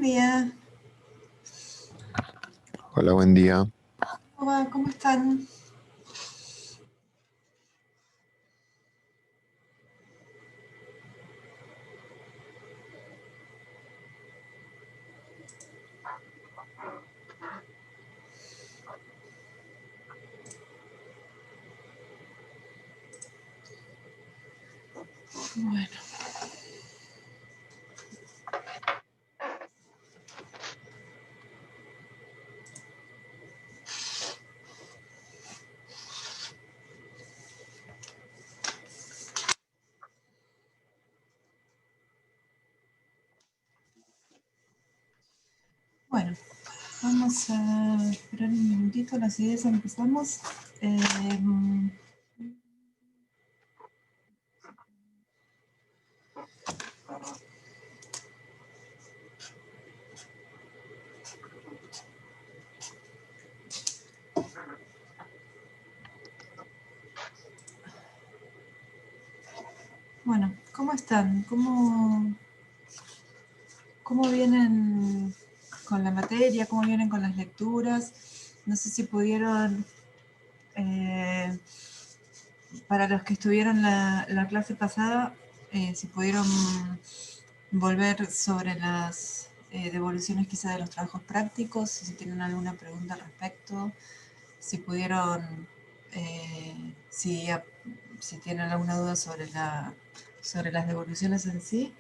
Buen día. Hola, buen día. ¿Cómo va? ¿Cómo están? Bueno. Bueno, vamos a esperar un minutito, las ideas empezamos. Bueno, ¿cómo están? ¿Cómo vienen con la materia? ¿Cómo vienen con las lecturas? No sé si pudieron, para los que estuvieron la clase pasada, si pudieron volver sobre las devoluciones quizá de los trabajos prácticos, si tienen alguna pregunta al respecto, si pudieron, si tienen alguna duda sobre las devoluciones en sí,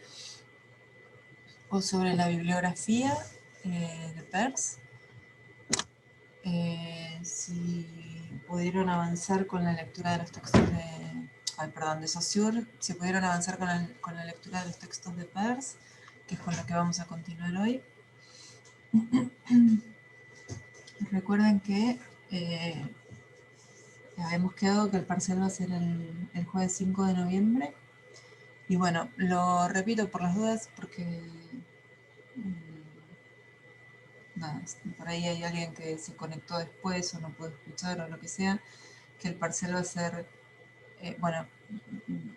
o sobre la bibliografía de PERS, si pudieron avanzar con la lectura de los textos de Saussure, si pudieron avanzar con la lectura de los textos de PERS, que es con lo que vamos a continuar hoy. Recuerden que habíamos quedado que el parcial va a ser el jueves 5 de noviembre. Y bueno, lo repito por las dudas porque nada, por ahí hay alguien que se conectó después o no pudo escuchar o lo que sea, que el parcial va a ser, bueno,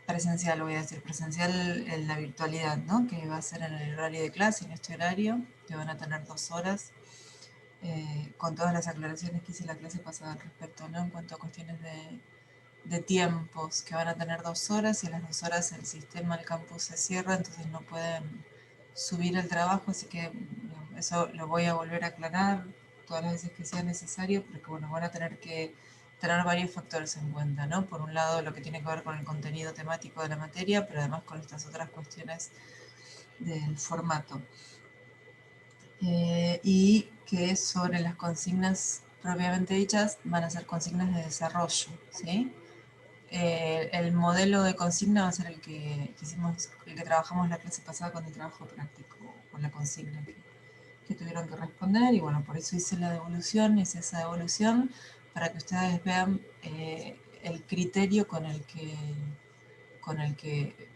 presencial, voy a decir, presencial en la virtualidad, ¿no? Que va a ser en el horario de clase, en este horario, que van a tener 2 horas, con todas las aclaraciones que hice la clase pasada al respecto, ¿no? En cuanto a cuestiones de tiempos, que van a tener 2 horas y a las 2 horas el sistema, el campus se cierra, entonces no pueden subir el trabajo, así que eso lo voy a volver a aclarar todas las veces que sea necesario, porque bueno, van a tener que tener varios factores en cuenta, ¿no? Por un lado, lo que tiene que ver con el contenido temático de la materia, pero además con estas otras cuestiones del formato. Y que sobre las consignas propiamente dichas van a ser consignas de desarrollo, ¿sí? El modelo de consigna va a ser el que hicimos, el que trabajamos la clase pasada con el trabajo práctico, con la consigna que tuvieron que responder, y bueno, por eso hice la devolución, hice esa devolución, para que ustedes vean el criterio con el que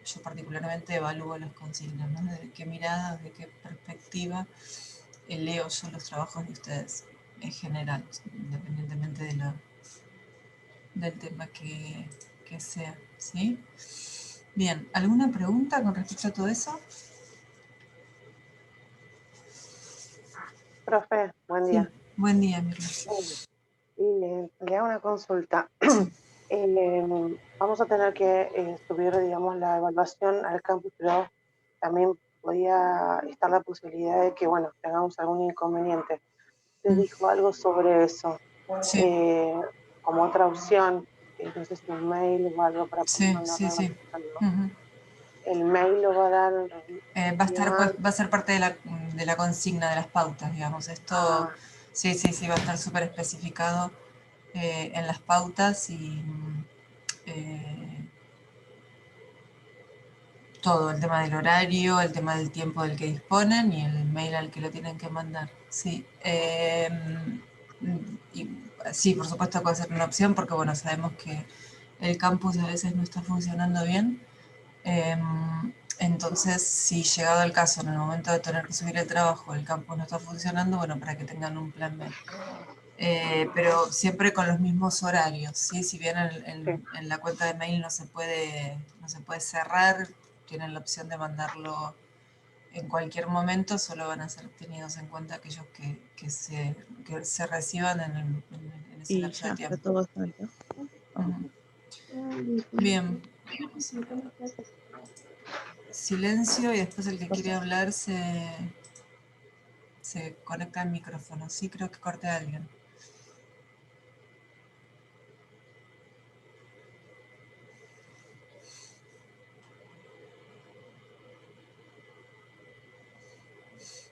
yo particularmente evalúo las consignas, ¿no? Desde qué mirada, desde qué perspectiva leo yo los trabajos de ustedes en general, independientemente del tema que sea, ¿sí? Bien, ¿alguna pregunta con respecto a todo eso? Profe, buen Sí, día. buen día, Mirna. Le hago una consulta. Sí. Vamos a tener que subir, digamos, la evaluación al campus, pero también podía estar la posibilidad de que, bueno, tengamos algún inconveniente. ¿Usted dijo algo sobre eso? Sí, Como otra opción, no sé si un mail o algo para poder sí, mandarlo sí, sí. algo. Ujú. El mail lo va a dar Va a día estar, pues, antes. va a ser parte de la consigna, de las pautas, digamos. Esto, sí, sí, sí, va a estar súper especificado en las pautas y eh, todo, el tema del horario, el tema del tiempo del que disponen y el mail al que lo tienen que mandar. Sí, y, sí, por supuesto puede ser una opción porque, bueno, sabemos que el campus a veces no está funcionando bien. Entonces, si llegado el caso, en el momento de tener que subir el trabajo, el campus no está funcionando, bueno, para que tengan un plan B. Pero siempre con los mismos horarios, ¿sí? Si bien en la cuenta de mail no se puede cerrar, tienen la opción de mandarlo en cualquier momento solo van a ser tenidos en cuenta aquellos que se reciban en ese Y lapso de ya, está tiempo. todo salto. Bien. Silencio y después el que quiere hablar se conecta al micrófono. Sí, creo que corté a alguien.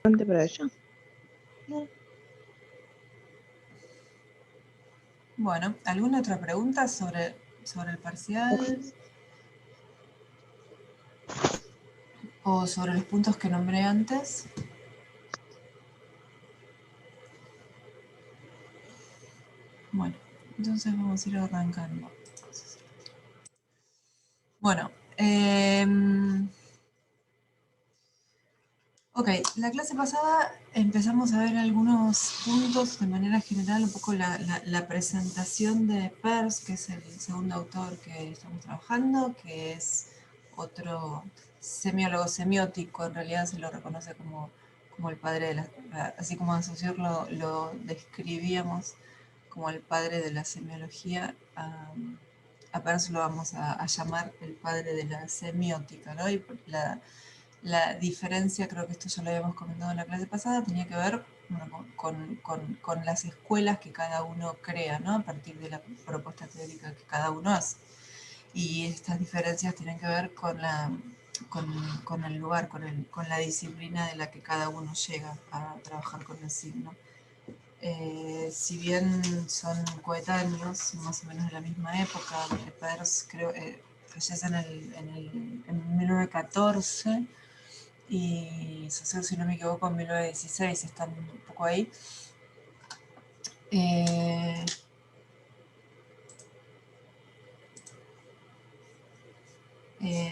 Para allá. Bueno, ¿alguna otra pregunta sobre el parcial? ¿O sobre los puntos que nombré antes? Bueno, entonces vamos a ir arrancando. Bueno, ok, la clase pasada empezamos a ver algunos puntos de manera general, un poco la presentación de Peirce, que es el segundo autor que estamos trabajando, que es otro semiólogo semiótico, en realidad se lo reconoce como el padre de así como a Saussure lo describíamos como el padre de la semiología, a Peirce lo vamos a llamar el padre de la semiótica, ¿no? Y la diferencia, creo que esto ya lo habíamos comentado en la clase pasada, tenía que ver con las escuelas que cada uno crea, ¿no? A partir de la propuesta teórica que cada uno hace. Y estas diferencias tienen que ver con el lugar, con la disciplina de la que cada uno llega a trabajar con el signo. Si bien son coetáneos, más o menos de la misma época, Peirce creo fallece en 1914, y Saussure, si no me equivoco, en 1916, están un poco ahí.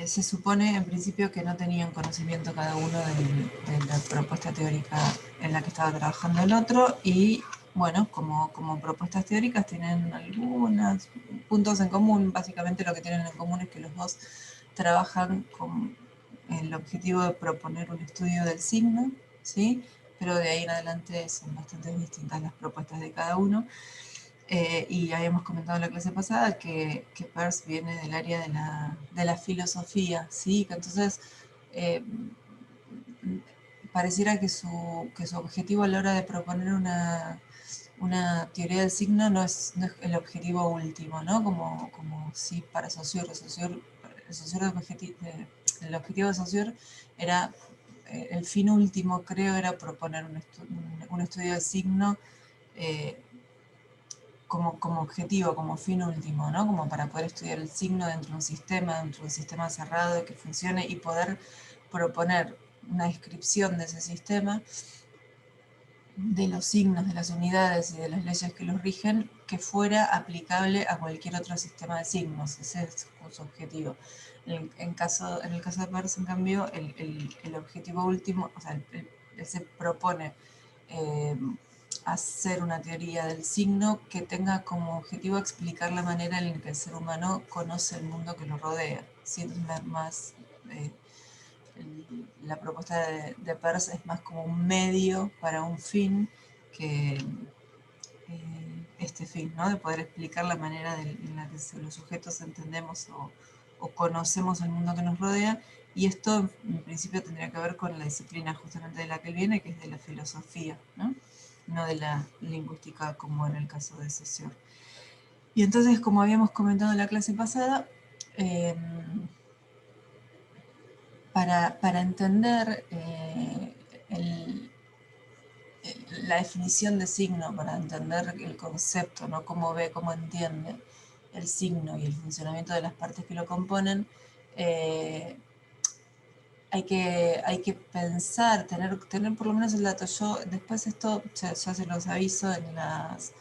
Se supone en principio que no tenían conocimiento cada uno de la propuesta teórica en la que estaba trabajando el otro, y bueno, como propuestas teóricas tienen algunos puntos en común. Básicamente lo que tienen en común es que los dos trabajan con el objetivo de proponer un estudio del signo, ¿sí? Pero de ahí en adelante son bastante distintas las propuestas de cada uno. Y habíamos comentado en la clase pasada que Peirce viene del área de la filosofía, ¿sí? Que entonces pareciera que su objetivo a la hora de proponer una teoría del signo no es el objetivo último, ¿no? Como sí para Saussure. El objetivo de Saussure era, el fin último creo, era proponer un estudio del signo como objetivo, como fin último, ¿no? Como para poder estudiar el signo dentro de un sistema cerrado y que funcione, y poder proponer una descripción de ese sistema, de los signos, de las unidades y de las leyes que los rigen, que fuera aplicable a cualquier otro sistema de signos. Ese es su objetivo. En el caso de Peirce, en cambio, el objetivo último, o sea, él se propone hacer una teoría del signo que tenga como objetivo explicar la manera en la que el ser humano conoce el mundo que lo rodea. ¿Sí? La propuesta de Peirce es más como un medio para un fin que este fin, ¿no? De poder explicar la manera en la que los sujetos entendemos o conocemos el mundo que nos rodea. Y esto en principio tendría que ver con la disciplina justamente de la que él viene, que es de la filosofía, ¿no? No de la lingüística como en el caso de Saussure. Y entonces, como habíamos comentado en la clase pasada, para entender la definición de signo, para entender el concepto, ¿no? Cómo ve, cómo entiende el signo y el funcionamiento de las partes que lo componen, hay que pensar, tener por lo menos el dato. Yo después esto ya se los aviso en las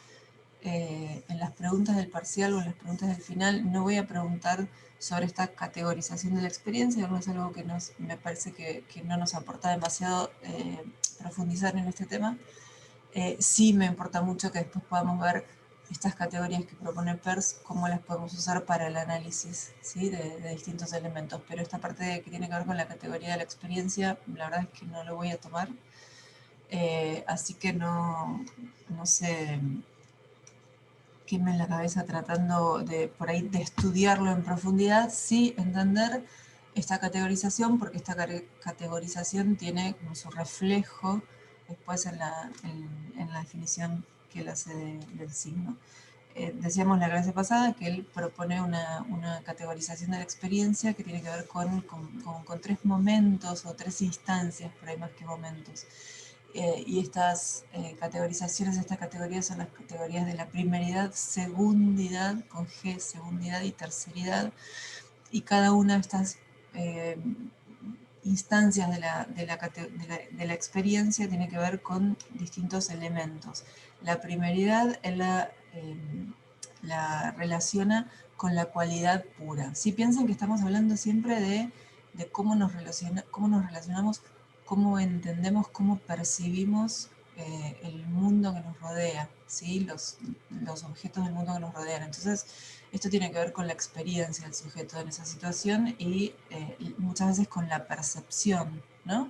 preguntas del parcial o en las preguntas del final. No voy a preguntar sobre esta categorización de la experiencia, no es algo que me parece que no nos aporta demasiado profundizar en este tema. Sí me importa mucho que después podamos ver estas categorías que propone Peirce, cómo las podemos usar para el análisis, ¿sí? de distintos elementos. Pero esta parte que tiene que ver con la categoría de la experiencia, la verdad es que no lo voy a tomar. Así que no sé qué me en la cabeza tratando de, por ahí, de estudiarlo en profundidad, sí entender esta categorización, porque esta categorización tiene como su reflejo después en la definición que él hace del signo. Decíamos la clase pasada que él propone una categorización de la experiencia que tiene que ver con 3 momentos o 3 instancias, por ahí más que momentos. Y estas categorizaciones, estas categorías son las categorías de la primeridad, segundidad, con G, segundidad y terceridad, y cada una de estas instancias de la experiencia tiene que ver con distintos elementos. La primeridad él la relaciona con la cualidad pura. Si piensan que estamos hablando siempre de cómo nos relacionamos, cómo entendemos, cómo percibimos el mundo que nos rodea, ¿sí? los objetos del mundo que nos rodean. Entonces, esto tiene que ver con la experiencia del sujeto en esa situación y muchas veces con la percepción, ¿no?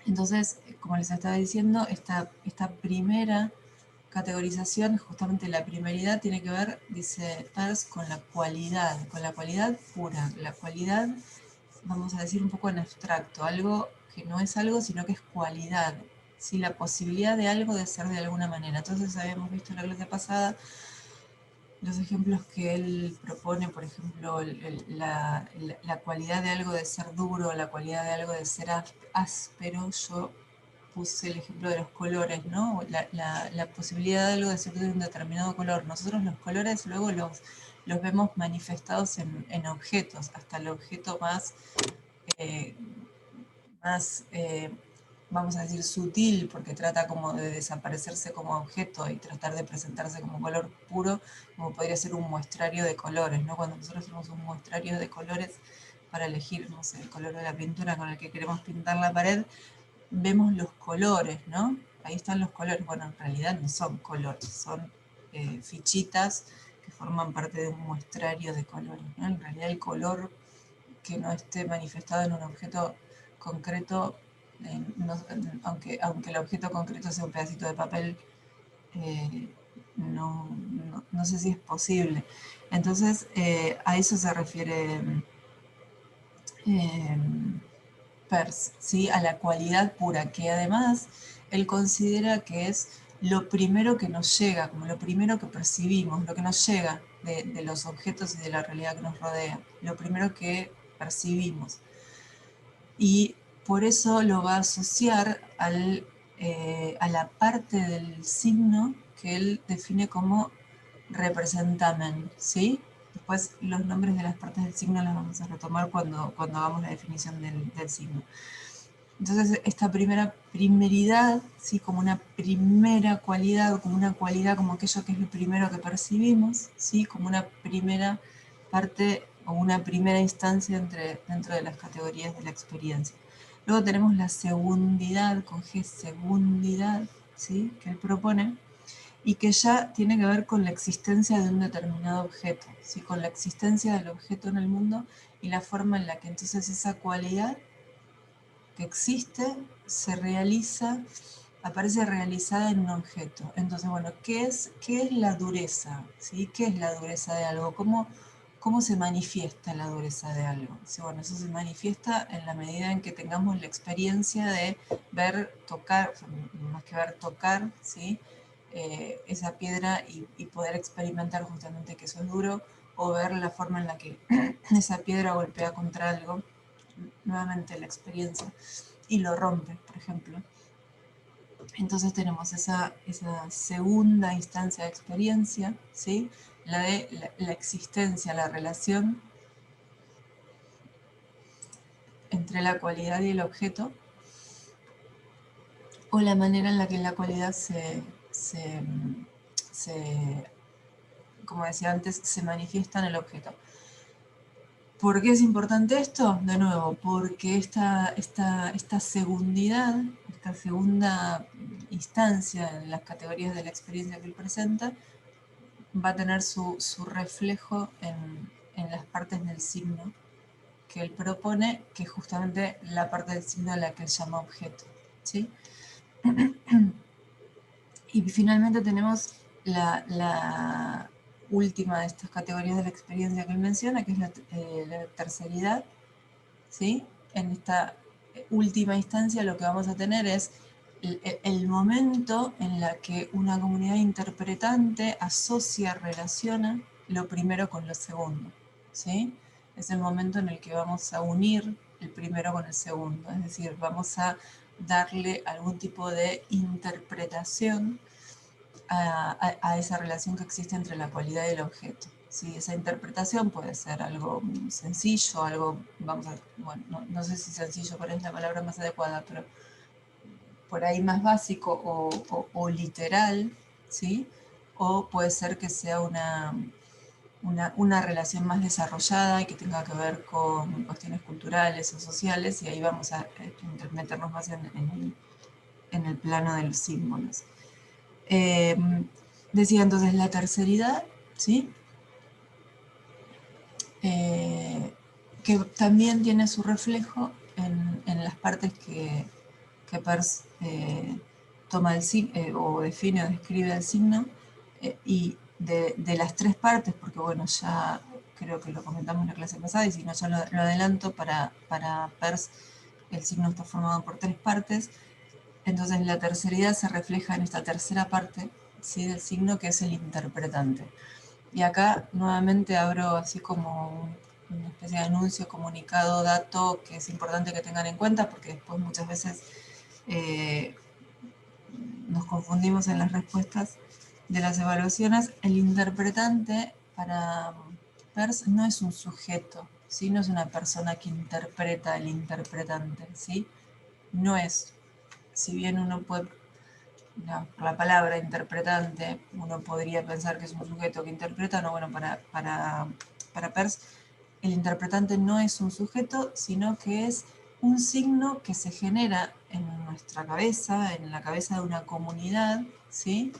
Entonces, como les estaba diciendo, esta primera categorización, justamente la primeridad, tiene que ver, dice Peirce, con la cualidad pura, la cualidad, vamos a decir un poco en abstracto, algo que no es algo, sino que es cualidad, ¿sí? La posibilidad de algo de ser de alguna manera. Entonces habíamos visto en la clase pasada los ejemplos que él propone, por ejemplo, la cualidad de algo de ser duro, la cualidad de algo de ser áspero. Yo puse el ejemplo de los colores, ¿no? La posibilidad de algo de ser de un determinado color. Nosotros los colores luego los vemos manifestados en objetos, hasta el objeto más vamos a decir, sutil, porque trata como de desaparecerse como objeto y tratar de presentarse como color puro, como podría ser un muestrario de colores, ¿no? Cuando nosotros hacemos un muestrario de colores para elegir, no sé, el color de la pintura con el que queremos pintar la pared, vemos los colores, ¿no? Ahí están los colores. Bueno, en realidad no son colores, son fichitas que forman parte de un muestrario de colores, ¿no? En realidad el color que no esté manifestado en un objeto concreto, aunque el objeto concreto sea un pedacito de papel, no sé si es posible. Entonces, a eso se refiere Peirce, ¿sí? A la cualidad pura, que además él considera que es lo primero que nos llega, como lo primero que percibimos, lo que nos llega de los objetos y de la realidad que nos rodea, lo primero que percibimos. Y por eso lo va a asociar a la parte del signo que él define como representamen, ¿sí? Después los nombres de las partes del signo los vamos a retomar cuando hagamos la definición del signo. Entonces, esta primeridad, ¿sí? Como una primera cualidad, como una cualidad como aquello que es lo primero que percibimos, ¿sí? Como una primera parte o una primera instancia dentro de las categorías de la experiencia. Luego tenemos la segundidad, con G, segundidad, ¿sí? Que él propone, y que ya tiene que ver con la existencia de un determinado objeto, ¿sí? Con la existencia del objeto en el mundo y la forma en la que entonces esa cualidad que existe se realiza, aparece realizada en un objeto. Entonces, bueno, ¿qué es la dureza? ¿Sí? ¿Qué es la dureza de algo? ¿Cómo se manifiesta la dureza de algo? Sí, bueno, eso se manifiesta en la medida en que tengamos la experiencia de ver, tocar, o sea, más que ver, tocar, ¿sí? Esa piedra y poder experimentar justamente que eso es duro, o ver la forma en la que esa piedra golpea contra algo, nuevamente la experiencia, y lo rompe, por ejemplo. Entonces tenemos esa segunda instancia de experiencia, ¿sí? La de la existencia, la relación entre la cualidad y el objeto, o la manera en la que la cualidad como decía antes, se manifiesta en el objeto. ¿Por qué es importante esto? De nuevo, porque esta segundidad, esta segunda instancia, en las categorías de la experiencia que él presenta, va a tener su reflejo en las partes del signo que él propone, que es justamente la parte del signo a la que él llama objeto, ¿sí? Y finalmente tenemos la última de estas categorías de la experiencia que él menciona, que es la terceridad, ¿sí? En esta última instancia lo que vamos a tener es el momento en la que una comunidad interpretante asocia, relaciona lo primero con lo segundo, ¿sí? Es el momento en el que vamos a unir el primero con el segundo, es decir, vamos a darle algún tipo de interpretación a esa relación que existe entre la cualidad y el objeto. ¿Sí? Esa interpretación puede ser algo sencillo, algo, vamos a, bueno, no sé si sencillo pero es la palabra más adecuada, pero por ahí más básico o literal, ¿sí? O puede ser que sea una relación más desarrollada y que tenga que ver con cuestiones culturales o sociales, y ahí vamos a meternos más en el plano de los símbolos. Decía entonces la terceridad, ¿sí? Que también tiene su reflejo en las partes que Peirce toma o define o describe el signo, y de las tres partes, porque bueno, ya creo que lo comentamos en la clase pasada, y si no, yo lo adelanto, para Peirce el signo está formado por tres partes. Entonces la terceridad se refleja en esta tercera parte, ¿sí? Del signo, que es el interpretante. Y acá nuevamente abro así como una especie de anuncio, comunicado, dato que es importante que tengan en cuenta, porque después muchas veces nos confundimos en las respuestas de las evaluaciones. El interpretante para Peirce no es un sujeto, ¿sí? No es una persona que interpreta al interpretante, ¿sí? No es, si bien uno puede, por la palabra interpretante, uno podría pensar que es un sujeto que interpreta, no, bueno, para Peirce, el interpretante no es un sujeto, sino que es un signo que se genera en nuestra cabeza, en la cabeza de una comunidad, ¿sí?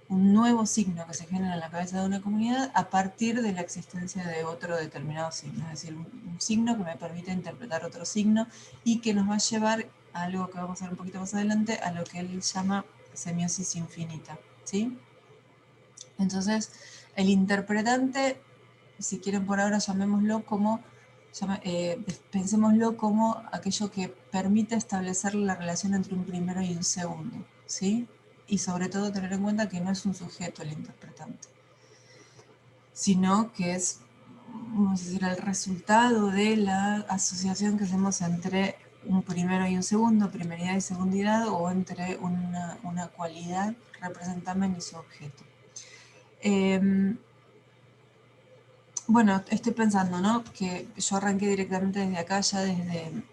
Un nuevo signo que se genera en la cabeza de una comunidad a partir de la existencia de otro determinado signo, es decir, un signo que me permite interpretar otro signo y que nos va a llevar a algo que vamos a ver un poquito más adelante, a lo que él llama semiosis infinita, ¿sí? Entonces, el interpretante, si quieren por ahora llamémoslo como, pensémoslo como aquello que permite establecer la relación entre un primero y un segundo, ¿sí? Y sobre todo tener en cuenta que no es un sujeto el interpretante, sino que es, vamos a decir, el resultado de la asociación que hacemos entre un primero y un segundo, primeridad y segundidad, o entre una cualidad, representamen y su objeto. Bueno, estoy pensando, ¿no? Que yo arranqué directamente desde acá, ya desde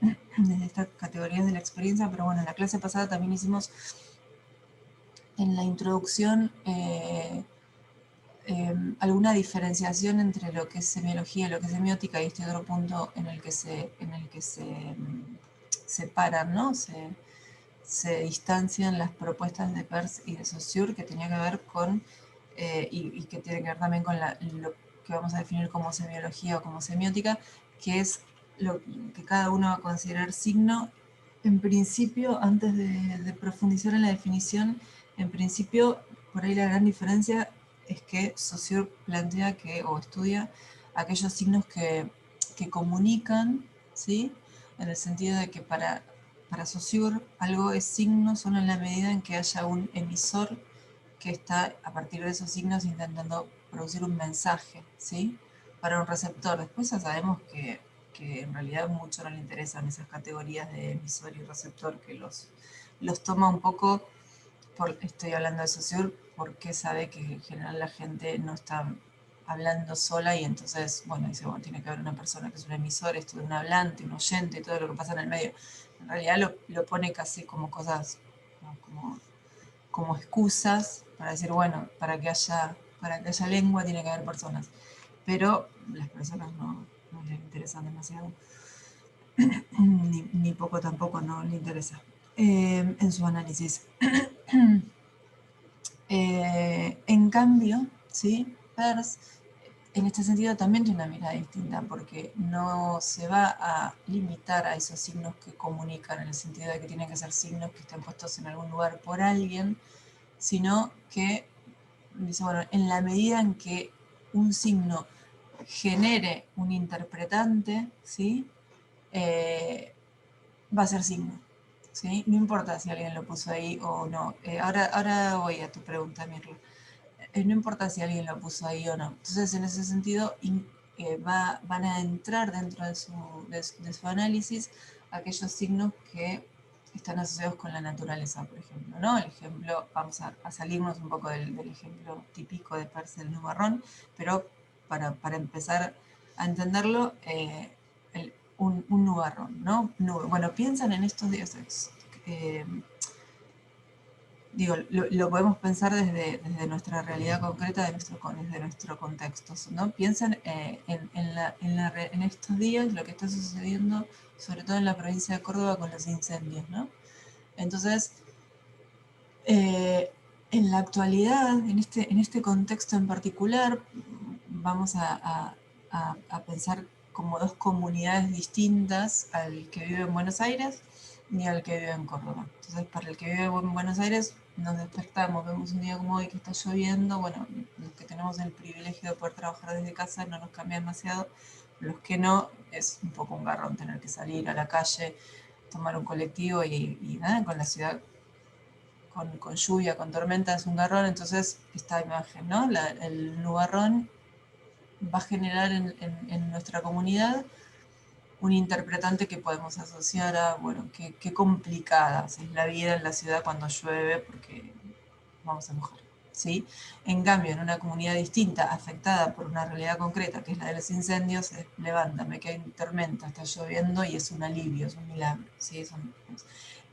estas categorías de la experiencia, pero bueno, en la clase pasada también hicimos en la introducción alguna diferenciación entre lo que es semiología y lo que es semiótica, y este otro punto en el que se separan, ¿no? Se distancian las propuestas de Peirce y de Saussure, que tenía que ver con, y que tiene que ver también con lo que vamos a definir como semiología o como semiótica, que es lo que cada uno va a considerar signo. En principio, antes de profundizar en la definición, en principio, por ahí la gran diferencia es que Saussure plantea o estudia aquellos signos que comunican, ¿sí? En el sentido de que para Saussure algo es signo solo en la medida en que haya un emisor que está a partir de esos signos intentando producir un mensaje, ¿sí? Para un receptor. Después ya sabemos que en realidad mucho no le interesan esas categorías de emisor y receptor, que los toma un poco, estoy hablando de Saussure, porque sabe que en general la gente no está hablando sola, y entonces, bueno, dice, bueno, tiene que haber una persona que es un emisor, esto de un hablante, un oyente, y todo lo que pasa en el medio. En realidad lo pone casi como cosas, ¿no? como excusas para decir, bueno, para que haya lengua tiene que haber personas. Pero las personas no les interesan demasiado, ni poco tampoco no le interesa en su análisis. En cambio, ¿sí? Peirce, en este sentido también tiene una mirada distinta, porque no se va a limitar a esos signos que comunican, en el sentido de que tienen que ser signos que estén puestos en algún lugar por alguien, sino que dice, bueno, en la medida en que un signo genere un interpretante, ¿sí? Va a ser signo, ¿sí? No importa si alguien lo puso ahí o no. Ahora voy a tu pregunta, Mirla. No importa si alguien lo puso ahí o no. Entonces, en ese sentido, van a entrar dentro de su análisis aquellos signos que están asociados con la naturaleza, por ejemplo, ¿no? El ejemplo, vamos a salirnos un poco del ejemplo típico de Peirce del nubarrón, pero para empezar a entenderlo, un nubarrón, ¿no? Bueno, piensan en estos días. Digo, lo podemos pensar desde nuestra realidad concreta, desde nuestro contexto, ¿no? Piensen en estos días lo que está sucediendo, sobre todo en la provincia de Córdoba con los incendios, ¿no? Entonces, en la actualidad, en este contexto en particular, vamos a pensar como dos comunidades distintas al que vive en Buenos Aires y al que vive en Córdoba. Entonces, para el que vive en Buenos Aires, nos despertamos, vemos un día como hoy que está lloviendo, bueno, los que tenemos el privilegio de poder trabajar desde casa no nos cambia demasiado, los que no, es un poco un garrón tener que salir a la calle, tomar un colectivo y nada, con la ciudad con lluvia, con tormenta, es un garrón. Entonces esta imagen, ¿no? El nubarrón va a generar en nuestra comunidad un interpretante que podemos asociar a, bueno, qué complicada es la vida en la ciudad cuando llueve porque vamos a mojar, ¿sí? En cambio, en una comunidad distinta, afectada por una realidad concreta, que es la de los incendios, se levanta, me cae tormenta, está lloviendo y es un alivio, es un milagro, ¿sí?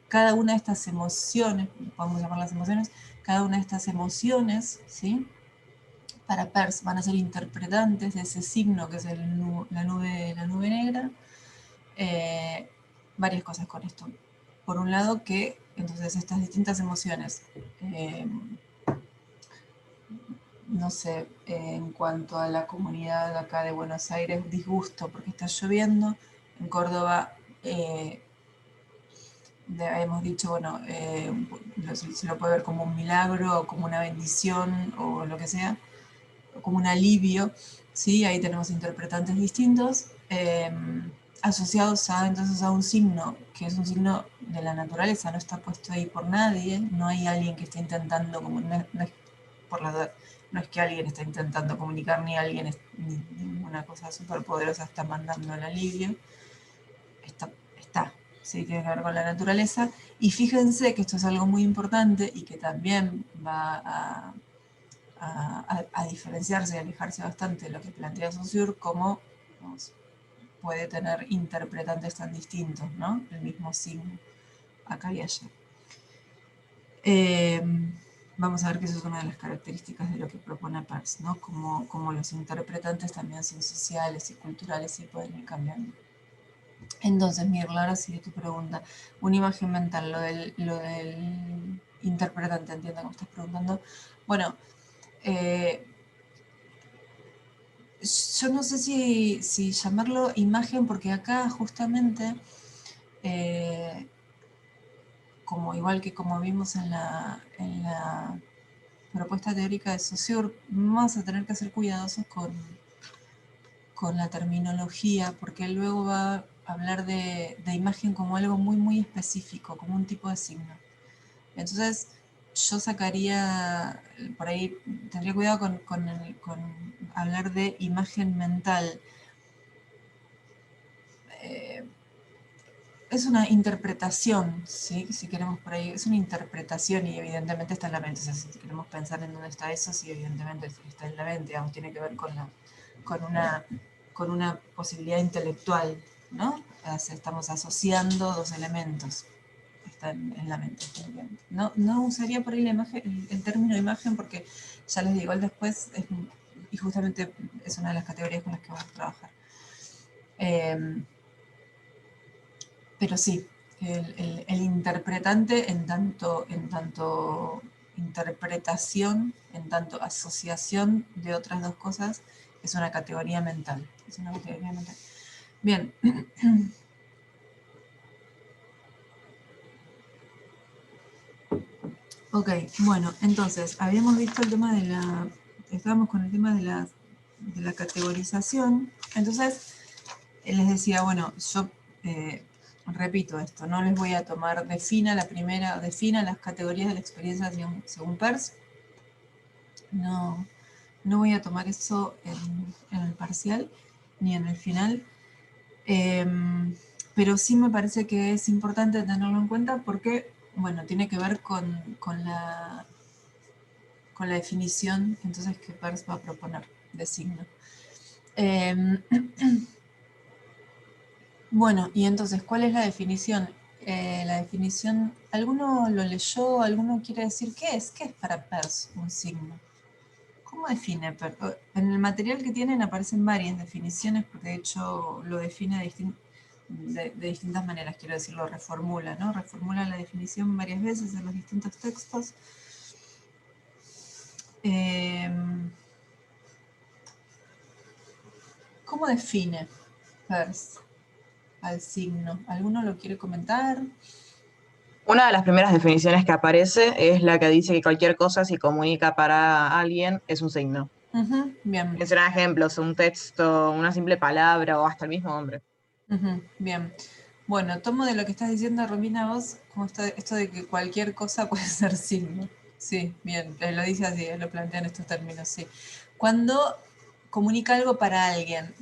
Cada una de estas emociones, podemos llamarlas emociones, cada una de estas emociones, ¿sí? Para Peirce van a ser interpretantes de ese signo que es la nube negra. Varias cosas con esto. Por un lado que, entonces, estas distintas emociones, no sé, en cuanto a la comunidad acá de Buenos Aires, disgusto porque está lloviendo, en Córdoba hemos dicho, bueno, se lo puede ver como un milagro o como una bendición o lo que sea, o como un alivio, ¿sí? Ahí tenemos interpretantes distintos, asociados entonces a un signo, que es un signo de la naturaleza, no está puesto ahí por nadie, no hay alguien que esté intentando, no es que alguien está intentando comunicar, ni alguien, ni ninguna cosa súper poderosa está mandando el alivio, está, sí, tiene que ver con la naturaleza. Y fíjense que esto es algo muy importante y que también va a diferenciarse y alejarse bastante de lo que plantea Saussure, como puede tener interpretantes tan distintos, ¿no? El mismo signo, acá y allá. Vamos a ver que eso es una de las características de lo que propone Peirce, ¿no? Como los interpretantes también son sociales y culturales y pueden ir cambiando. Entonces, Mirla, ahora sigue tu pregunta. Una imagen mental, lo del interpretante, entiendo que me estás preguntando. Bueno, yo no sé si llamarlo imagen, porque acá justamente, como igual que como vimos en la propuesta teórica de Saussure, vamos a tener que ser cuidadosos con la terminología, porque luego va a hablar de imagen como algo muy, muy específico, como un tipo de signo. Entonces, yo sacaría, por ahí, tendría cuidado con hablar de imagen mental. Es una interpretación, ¿sí? Si queremos por ahí, es una interpretación y evidentemente está en la mente. O sea, si queremos pensar en dónde está eso, sí, evidentemente está en la mente, digamos, tiene que ver con una posibilidad intelectual, ¿no? O sea, estamos asociando dos elementos, está en la mente. No usaría por ahí la imagen, el término imagen, porque ya les digo, el después, y justamente es una de las categorías con las que vamos a trabajar. Pero sí, el interpretante en tanto interpretación, en tanto asociación de otras dos cosas, es una categoría mental. Es una categoría mental. Bien. Ok, bueno, entonces, habíamos visto el tema de la... Estábamos con el tema de la categorización. Entonces, les decía, bueno, yo repito esto, no les voy a tomar, defina las categorías de la experiencia según Peirce. No voy a tomar eso en el parcial, ni en el final. Pero sí me parece que es importante tenerlo en cuenta porque, bueno, tiene que ver con la definición entonces que Peirce va a proponer de signo. Bueno, y entonces, ¿cuál es la definición? La definición, ¿alguno lo leyó? ¿Alguno quiere decir qué es? ¿Qué es para Peirce un signo? ¿Cómo define Peirce? En el material que tienen aparecen varias definiciones, porque de hecho lo define de distintas maneras, quiero decir, lo reformula, ¿no? Reformula la definición varias veces en los distintos textos. ¿Cómo define Peirce al signo? ¿Alguno lo quiere comentar? Una de las primeras definiciones que aparece es la que dice que cualquier cosa, si comunica para alguien, es un signo. Bien. Menciona ejemplos, un texto, una simple palabra o hasta el mismo nombre. Bien. Bueno, tomo de lo que estás diciendo, Romina, vos, como esto de que cualquier cosa puede ser signo. Sí, bien, lo dice así, lo plantea en estos términos, sí. Cuando comunica algo para alguien.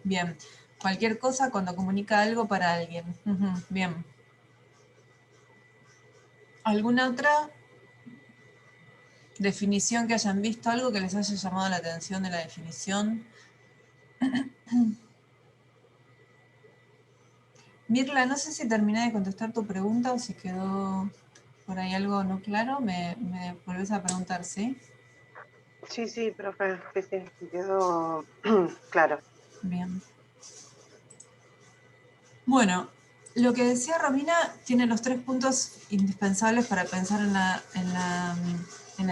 Bien. Cualquier cosa cuando comunica algo para alguien. Bien. ¿Alguna otra definición que hayan visto? ¿Algo que les haya llamado la atención de la definición? Mirla, no sé si terminé de contestar tu pregunta o si quedó por ahí algo no claro. Me volvés a preguntar, ¿sí? Sí, profe, sí, quedó claro. Bien. Bueno, lo que decía Romina tiene los 3 puntos indispensables para pensar en la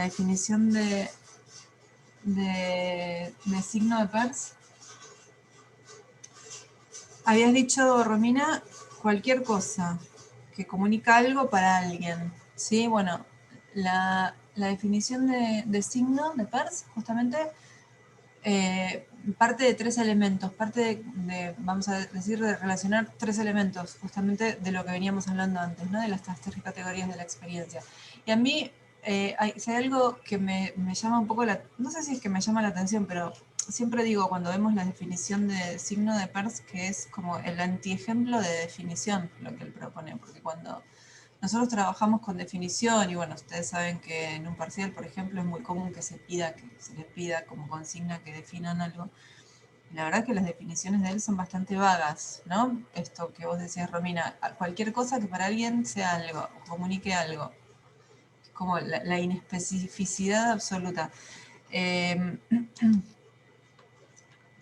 definición de signo de Peirce. Habías dicho, Romina, cualquier cosa que comunica algo para alguien, ¿sí? Bueno, la definición de signo de Peirce, justamente, parte de 3 elementos, parte de, vamos a decir, de relacionar 3 elementos, justamente de lo que veníamos hablando antes, ¿no? De las 3 categorías de la experiencia. Y a mí, si hay algo que me llama un poco no sé si es que me llama la atención, pero siempre digo cuando vemos la definición de signo de Peirce que es como el antiejemplo de definición lo que él propone, porque cuando nosotros trabajamos con definición y bueno, ustedes saben que en un parcial, por ejemplo, es muy común que se les pida como consigna que definan algo. La verdad que las definiciones de él son bastante vagas, ¿no? Esto que vos decías, Romina, cualquier cosa que para alguien sea algo, o comunique algo, como la inespecificidad absoluta.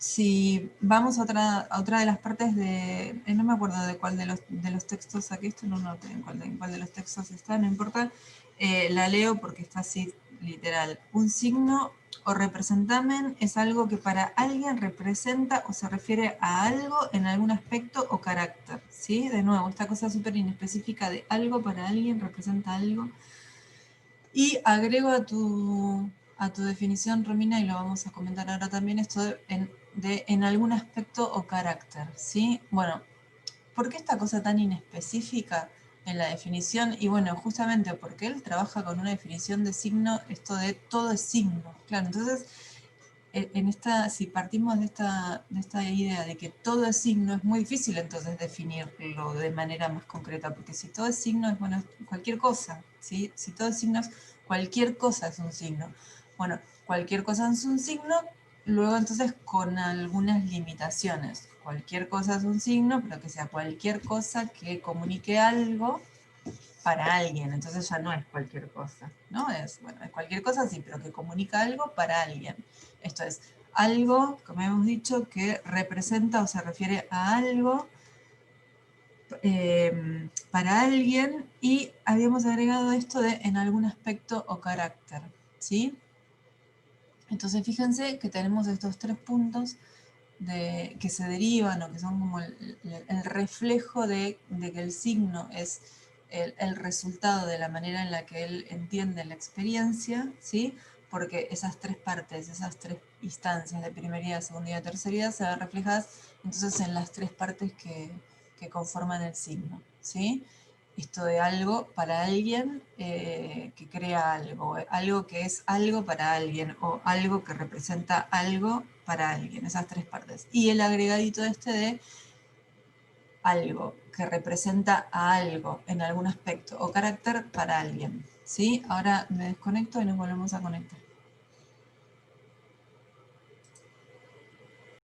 Si vamos a otra de las partes de... no me acuerdo de cuál de los textos saqué esto, no noté en cuál de los textos está, no importa. La leo porque está así, literal. Un signo o representamen es algo que para alguien representa o se refiere a algo en algún aspecto o carácter, ¿sí? De nuevo, esta cosa súper inespecífica de algo para alguien representa algo. Y agrego a tu definición, Romina, y lo vamos a comentar ahora también, esto de en algún aspecto o carácter, ¿sí? Bueno, ¿por qué esta cosa tan inespecífica en la definición? Y bueno, justamente porque él trabaja con una definición de signo, esto de todo es signo. Claro, entonces, si partimos de esta idea de que todo es signo, es muy difícil entonces definirlo de manera más concreta, porque si todo es signo es, bueno, cualquier cosa, ¿sí? Si todo es signo, cualquier cosa es un signo. Bueno, cualquier cosa es un signo, luego entonces con algunas limitaciones. Cualquier cosa es un signo, pero que sea cualquier cosa que comunique algo para alguien, entonces ya no es cualquier cosa, ¿no? Es cualquier cosa sí, pero que comunica algo para alguien. Esto es algo, como hemos dicho, que representa o se refiere a algo para alguien, y habíamos agregado esto de en algún aspecto o carácter, ¿sí? Entonces fíjense que tenemos estos 3 puntos que se derivan o que son como el reflejo de que el signo es el resultado de la manera en la que él entiende la experiencia, ¿sí? Porque esas 3 partes, esas 3 instancias de primeridad, segundidad, terceridad se ven reflejadas entonces en las 3 partes que conforman el signo, ¿sí? Esto de algo para alguien que crea algo que es algo para alguien, o algo que representa algo para alguien, esas 3 partes. Y el agregadito de algo que representa a algo en algún aspecto o carácter para alguien, ¿sí? Ahora me desconecto y nos volvemos a conectar.